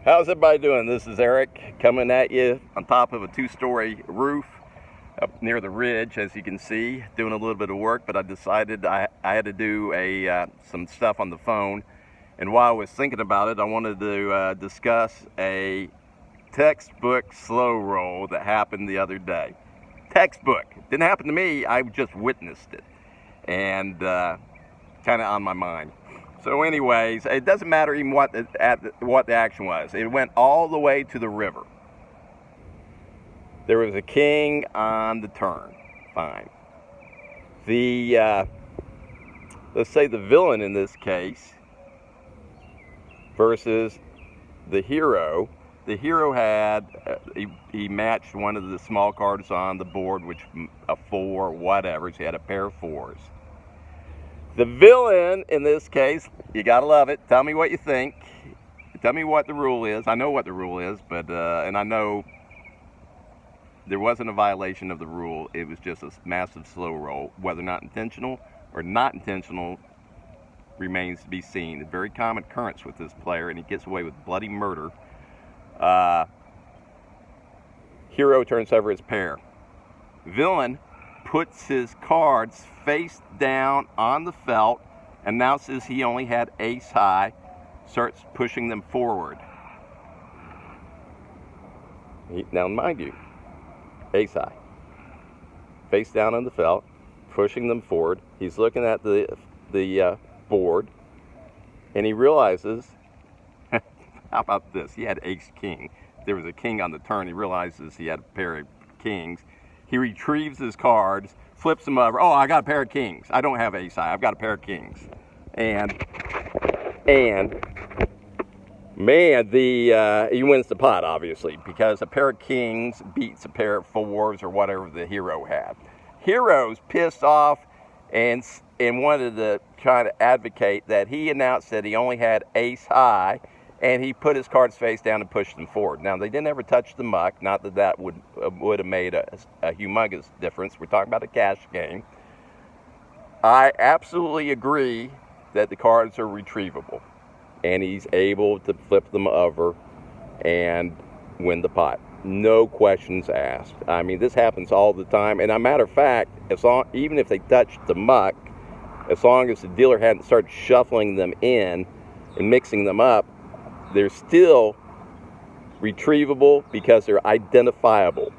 How's everybody doing? This is Eric coming at you on top of a two-story roof up near the ridge, as you can see, doing a little bit of work, but I decided I had to do some stuff on the phone. And while I was thinking about it, I wanted to discuss a textbook slow roll that happened the other day. Textbook. It didn't happen to me, I just witnessed it. And kind of on my mind. So anyways, it doesn't matter even what the action was. It went all the way to the river. There was a king on the turn. Fine. The let's say the villain in this case versus the hero. The hero had he matched one of the small cards on the board, which a 4, whatever. So he had a pair of 4s. The villain in this case, you gotta love it. Tell me what you think. Tell me what the rule is. I know what the rule is, but and I know there wasn't a violation of the rule. It was just a massive slow roll. Whether or not intentional or not intentional remains to be seen. A very common occurrence with this player, and he gets away with bloody murder. Hero turns over his pair. Villain puts his cards face down on the felt, announces he only had ace high, starts pushing them forward. Now mind you, ace high, face down on the felt, pushing them forward. He's looking at the board, and he realizes, how about this? He had ace king. There was a king on the turn. He realizes he had a pair of kings. He retrieves his cards, flips them over. Oh, I got a pair of kings. I don't have ace high. I've got a pair of kings. And man, he wins the pot, obviously, because a pair of kings beats a pair of 4s or whatever the hero had. Hero's pissed off and wanted to try to advocate that he announced that he only had ace high, and he put his cards face down and pushed them forward. Now, they didn't ever touch the muck. Not that that would have made a humongous difference. We're talking about a cash game. I absolutely agree that the cards are retrievable, and he's able to flip them over and win the pot. No questions asked. I mean, this happens all the time. And a matter of fact, even if they touched the muck, as long as the dealer hadn't started shuffling them in and mixing them up, they're still retrievable because they're identifiable.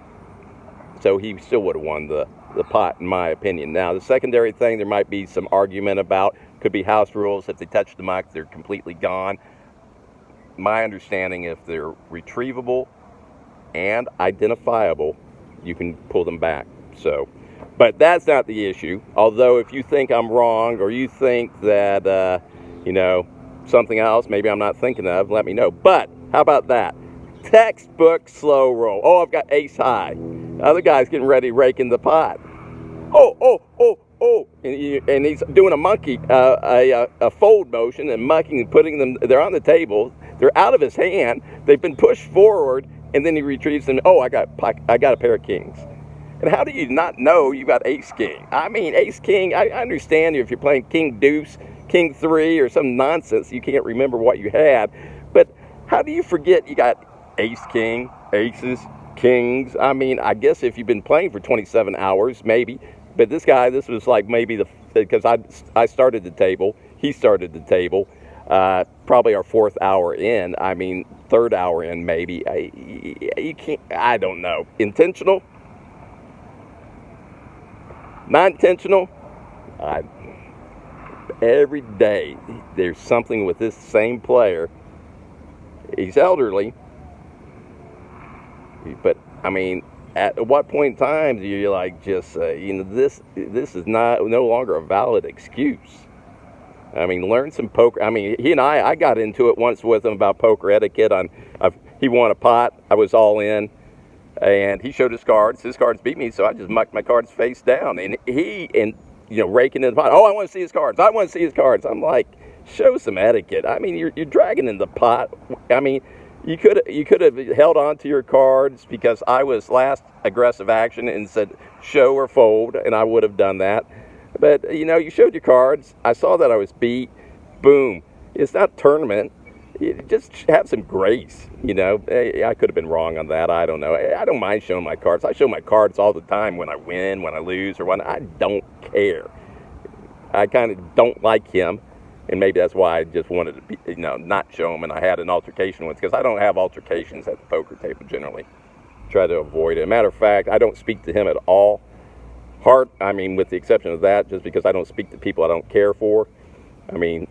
So he still would have won the pot, in my opinion. Now, the secondary thing, there might be some argument about, could be house rules. If they touch the muck, they're completely gone. My understanding, if they're retrievable and identifiable, you can pull them back. So, but that's not the issue. Although, if you think I'm wrong, or you think that, something else maybe I'm not thinking of, let me know. But how about that? Textbook slow roll. Oh, I've got ace high. The other guy's getting ready to rake in the pot. Oh. And he's doing a monkey, a fold motion and mucking and putting them, they're on the table. They're out of his hand. They've been pushed forward, and then he retrieves them. Oh, I got a pair of kings. And how do you not know you got ace king? I mean, ace king, I understand if you're playing king deuce, king 3 or some nonsense, you can't remember what you had. But how do you forget you got ace king, aces, kings? I mean, I guess if you've been playing for 27 hours, maybe. But this was like maybe because I started the table, he started the table, probably our 4th hour in. I mean, 3rd hour in maybe. You can't, I don't know. Intentional? Not intentional? Every day there's something with this same player. He's elderly, but I mean, at what point in time do you like just this is no longer a valid excuse? I mean, learn some poker. I mean, he and I got into it once with him about poker etiquette. He won a pot. I was all in, and he showed his cards. His cards beat me, so I just mucked my cards face down, and raking in the pot. Oh, I want to see his cards. I want to see his cards. I'm like, show some etiquette. I mean, you're dragging in the pot. I mean, you could have held on to your cards because I was last aggressive action and said show or fold, and I would have done that. But you showed your cards. I saw that I was beat. Boom. It's not a tournament. just have some grace, you know. I could have been wrong on that. I don't know. I don't mind showing my cards. I show my cards all the time when I win, when I lose, or when I don't care. I kind of don't like him, and maybe that's why I just wanted to be, you know, not show him. And I had an altercation once, because I don't have altercations at the poker table generally. Try to avoid it. Matter of fact, I don't speak to him at all. I mean, with the exception of that, just because I don't speak to people I don't care for. I mean,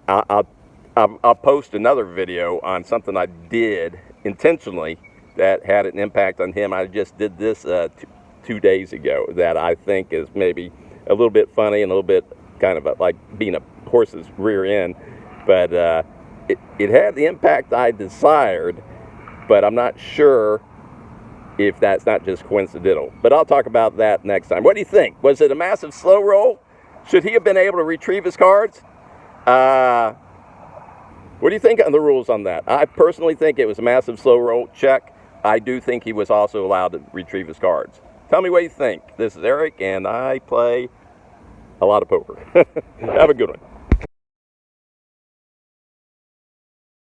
I'll post another video on something I did intentionally that had an impact on him. I just did this 2 days ago that I think is maybe a little bit funny and a little bit kind of like being a horse's rear end. But it had the impact I desired, but I'm not sure if that's not just coincidental. But I'll talk about that next time. What do you think? Was it a massive slow roll? Should he have been able to retrieve his cards? What do you think on the rules on that? I personally think it was a massive slow roll. Check. I do think he was also allowed to retrieve his cards. Tell me what you think. This is Eric, and I play a lot of poker. Have a good one.